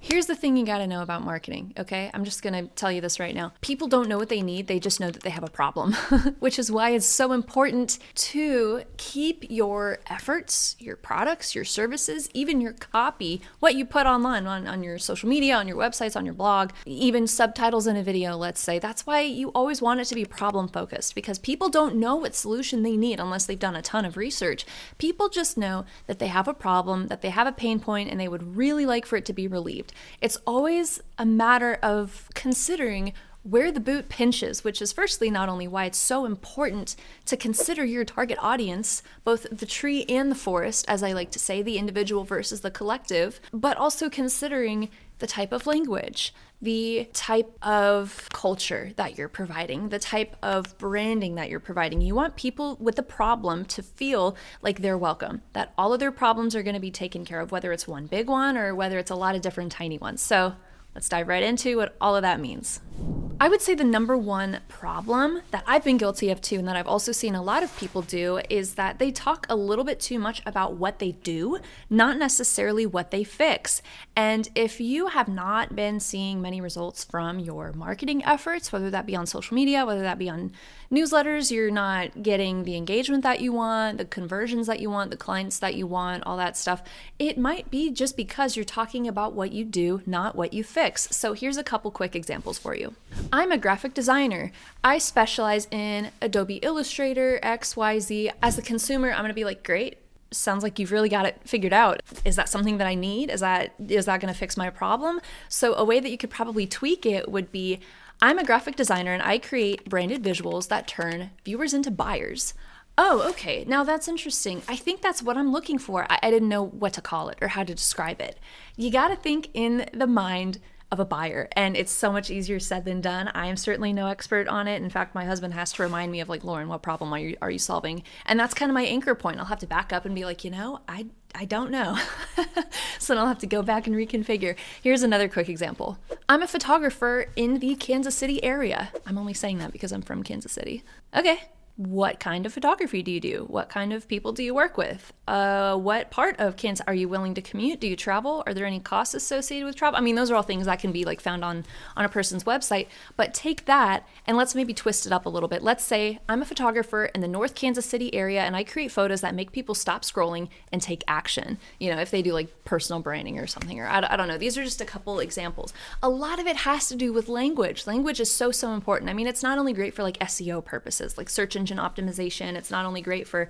Here's the thing you got to know about marketing, okay? I'm just going to tell you this right now. People don't know what they need. They just know that they have a problem, which is why it's so important to keep your efforts, your products, your services, even your copy, what you put online on your social media, on your websites, on your blog, even subtitles in a video, let's say. That's why you always want it to be problem focused, because people don't know what solution they need unless they've done a ton of research. People just know that they have a problem, that they have a pain point, and they would really like for it to be relieved. It's always a matter of considering where the boot pinches, which is firstly not only why it's so important to consider your target audience, both the tree and the forest, as I like to say, the individual versus the collective, but also considering the type of language, the type of culture that you're providing, the type of branding that you're providing. You want people with a problem to feel like they're welcome, that all of their problems are going to be taken care of, whether it's one big one or whether it's a lot of different tiny ones. So let's dive right into what all of that means. I would say the number one problem that I've been guilty of too, and that I've also seen a lot of people do, is that they talk a little bit too much about what they do, not necessarily what they fix. And if you have not been seeing many results from your marketing efforts, whether that be on social media, whether that be on newsletters, you're not getting the engagement that you want, the conversions that you want, the clients that you want, all that stuff, it might be just because you're talking about what you do, not what you fix. So here's a couple quick examples for you. I'm a graphic designer. I specialize in Adobe Illustrator, XYZ. As a consumer, I'm going to be like, great. Sounds like you've really got it figured out. Is that something that I need? Is that going to fix my problem? So a way that you could probably tweak it would be, I'm a graphic designer and I create branded visuals that turn viewers into buyers. Oh, okay. Now that's interesting. I think that's what I'm looking for. I didn't know what to call it or how to describe it. You got to think in the mind of a buyer, and it's so much easier said than done. I am certainly no expert on it. In fact, my husband has to remind me of like, Lauren, what problem are you solving? And that's kind of my anchor point. I'll have to back up and be like, I don't know. So then I'll have to go back and reconfigure. Here's another quick example. I'm a photographer in the Kansas City area. I'm only saying that because I'm from Kansas City. Okay. What kind of photography do you do? What kind of people do you work with? What part of Kansas are you willing to commute? Do you travel? Are there any costs associated with travel? I mean, those are all things that can be like found on a person's website, but take that and let's maybe twist it up a little bit. Let's say I'm a photographer in the North Kansas City area and I create photos that make people stop scrolling and take action. You know, if they do like personal branding or something, or I don't know. These are just a couple examples. A lot of it has to do with language. Language is so important. I mean, it's not only great for like SEO purposes, like search engine optimization. It's not only great for,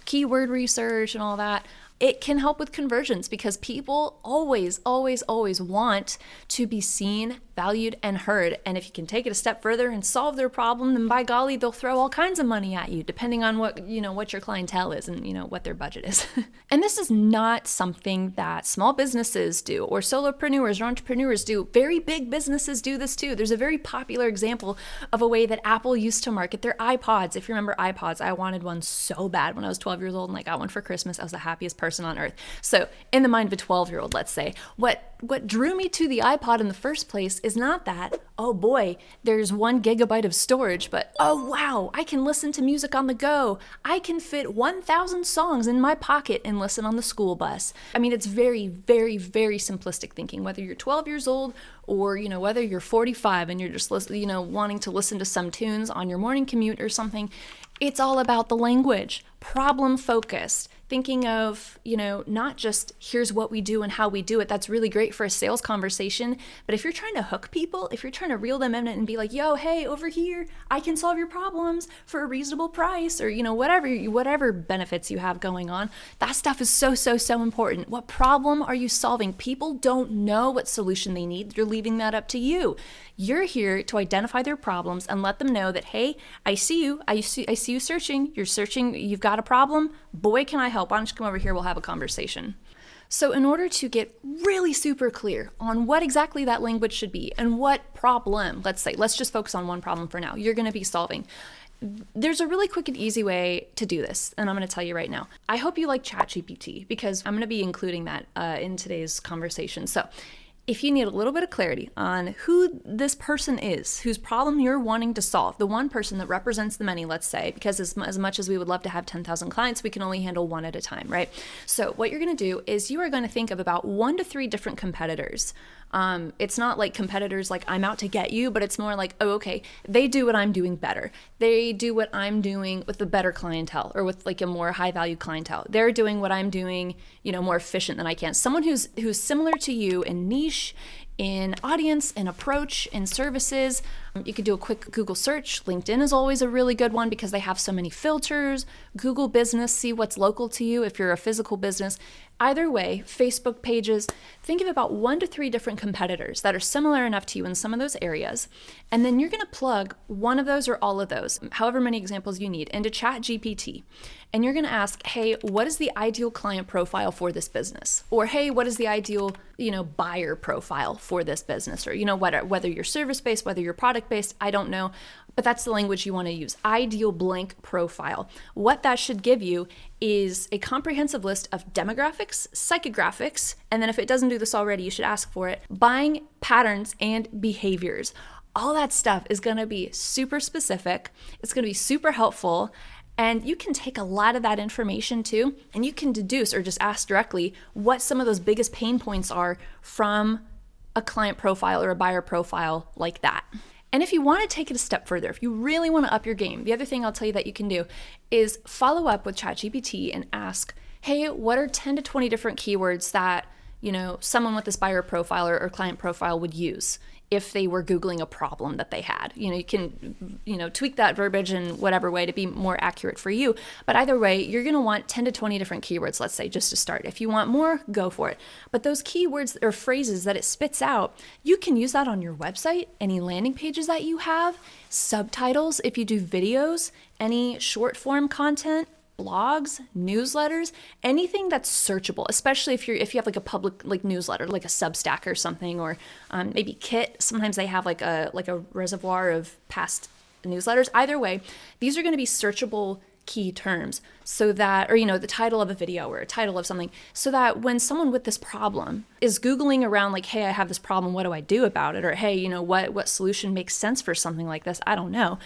keyword research and all that. It can help with conversions because people always want to be seen, valued, and heard. And if you can take it a step further and solve their problem, then by golly, they'll throw all kinds of money at you, depending on what your clientele is and, what their budget is. And this is not something that small businesses do or solopreneurs or entrepreneurs do. Very big businesses do this too. There's a very popular example of a way that Apple used to market their iPods. If you remember iPods, I wanted one so bad when I was 12 years old and I got one for Christmas. I was the happiest person on earth. So in the mind of a 12-year-old, let's say, what drew me to the iPod in the first place is not that, oh boy, there's 1 gigabyte of storage, but oh wow, I can listen to music on the go. I can fit 1,000 songs in my pocket and listen on the school bus. I mean, it's very, very, very simplistic thinking, whether you're 12 years old or, whether you're 45 and you're just, wanting to listen to some tunes on your morning commute or something. It's all about the language, problem focused, thinking of, not just here's what we do and how we do it. That's really great for a sales conversation. But if you're trying to hook people, if you're trying to reel them in and be like, yo, hey, over here, I can solve your problems for a reasonable price, or, whatever benefits you have going on, that stuff is so, so, so important. What problem are you solving? People don't know what solution they need. They're leaving that up to you. You're here to identify their problems and let them know that, hey, I see you. I see you searching. You're searching. You've got a problem. Boy, can I help. Why don't you come over here? We'll have a conversation. So in order to get really super clear on what exactly that language should be and what problem, let's just focus on one problem for now, you're going to be solving. There's a really quick and easy way to do this, and I'm going to tell you right now. I hope you like ChatGPT because I'm going to be including that in today's conversation. So if you need a little bit of clarity on who this person is, whose problem you're wanting to solve, the one person that represents the many, let's say, because as much as we would love to have 10,000 clients, we can only handle one at a time, right? So what you're going to do is you are going to think of about 1 to 3 different competitors It's not like competitors like I'm out to get you, but it's more like, oh, okay, they do what I'm doing better. They do what I'm doing with a better clientele or with like a more high value clientele. They're doing what I'm doing, more efficient than I can. Someone who's similar to you in niche, in audience, in approach, in services. You could do a quick Google search. LinkedIn is always a really good one because they have so many filters. Google Business, see what's local to you if you're a physical business. Either way, Facebook pages, think of about 1 to 3 different competitors that are similar enough to you in some of those areas. And then you're going to plug one of those or all of those, however many examples you need, into ChatGPT. And you're going to ask, hey, what is the ideal client profile for this business? Or, hey, what is the ideal, buyer profile for this business? Or, whether you're service-based, whether you're product-based, I don't know. But that's the language you want to use. Ideal blank profile. What that should give you is a comprehensive list of demographics, psychographics, and then if it doesn't do this already, you should ask for it, buying patterns and behaviors. All that stuff is going to be super specific. It's going to be super helpful. And you can take a lot of that information too, and you can deduce or just ask directly what some of those biggest pain points are from a client profile or a buyer profile like that. And if you want to take it a step further, if you really want to up your game, the other thing I'll tell you that you can do is follow up with ChatGPT and ask, hey, what are 10 to 20 different keywords that, someone with this buyer profile or client profile would use if they were Googling a problem that they had. You can, tweak that verbiage in whatever way to be more accurate for you. But either way, you're going to want 10 to 20 different keywords, let's say, just to start. If you want more, go for it. But those keywords or phrases that it spits out, you can use that on your website, any landing pages that you have, subtitles, if you do videos, any short form content, blogs, newsletters, anything that's searchable, especially if you have like a public like newsletter, like a Substack or something, or maybe Kit. Sometimes they have like a reservoir of past newsletters. Either way, these are going to be searchable key terms so that, or the title of a video or a title of something, so that when someone with this problem is Googling around like, hey, I have this problem, what do I do about it? Or hey, what solution makes sense for something like this? I don't know.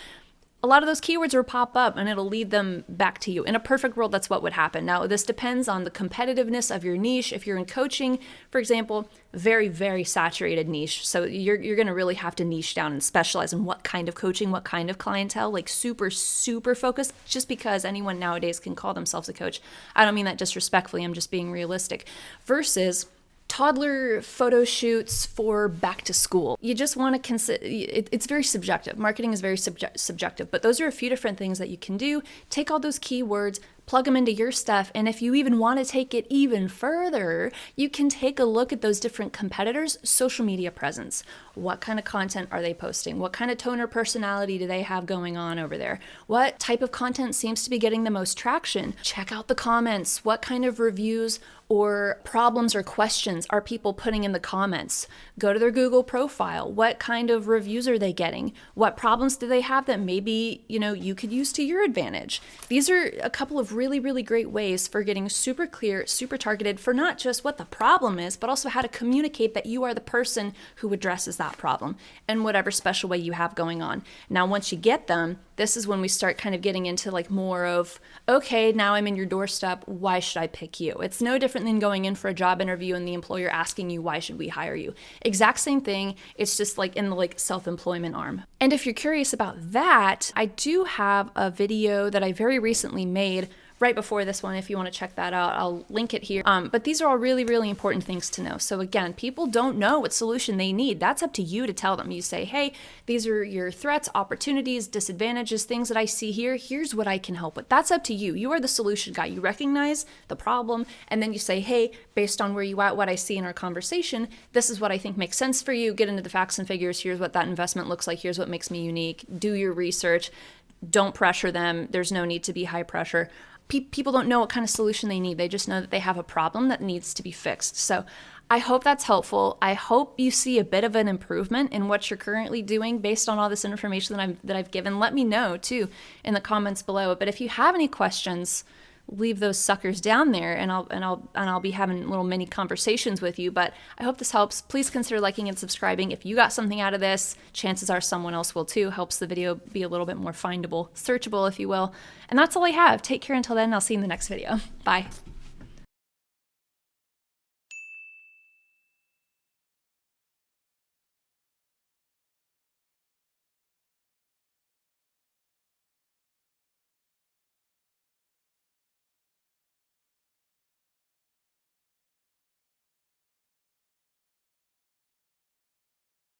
A lot of those keywords will pop up and it'll lead them back to you. In a perfect world, that's what would happen. Now, this depends on the competitiveness of your niche. If you're in coaching, for example, very, very saturated niche. So you're going to really have to niche down and specialize in what kind of coaching, what kind of clientele, like super, super focused, just because anyone nowadays can call themselves a coach. I don't mean that disrespectfully. I'm just being realistic. Versus toddler photo shoots for back to school. You just want to consider, it's very subjective. Marketing is very subjective, but those are a few different things that you can do. Take all those keywords, plug them into your stuff, and if you even want to take it even further, you can take a look at those different competitors' social media presence. What kind of content are they posting? What kind of tone or personality do they have going on over there? What type of content seems to be getting the most traction? Check out the comments. What kind of reviews or problems or questions are people putting in the comments? Go to their Google profile. What kind of reviews are they getting? What problems do they have that maybe, you could use to your advantage? These are a couple of really, really great ways for getting super clear, super targeted for not just what the problem is, but also how to communicate that you are the person who addresses that problem in whatever special way you have going on. Now, once you get them, this is when we start kind of getting into like more of, okay, now I'm in your doorstep. Why should I pick you? It's no different than going in for a job interview and the employer asking you, why should we hire you? Exact same thing. It's just like in the like self-employment arm. And if you're curious about that, I do have a video that I very recently made right before this one. If you want to check that out, I'll link it here. But these are all really, really important things to know. So again, people don't know what solution they need. That's up to you to tell them. You say, hey, these are your threats, opportunities, disadvantages, things that I see here. Here's what I can help with. That's up to you. You are the solution guy. You recognize the problem, and then you say, hey, based on where you at, what I see in our conversation, this is what I think makes sense for you. Get into the facts and figures. Here's what that investment looks like. Here's what makes me unique. Do your research. Don't pressure them. There's no need to be high pressure. People don't know what kind of solution they need. They just know that they have a problem that needs to be fixed. So I hope that's helpful. I hope you see a bit of an improvement in what you're currently doing based on all this information that I've given. Let me know too in the comments below. But if you have any questions, leave those suckers down there, and I'll be having little mini conversations with you. But I hope this helps. Please consider liking and subscribing. If you got something out of this, chances are someone else will too. Helps the video be a little bit more findable, searchable, if you will. And that's all I have. Take care until then. I'll see you in the next video. Bye.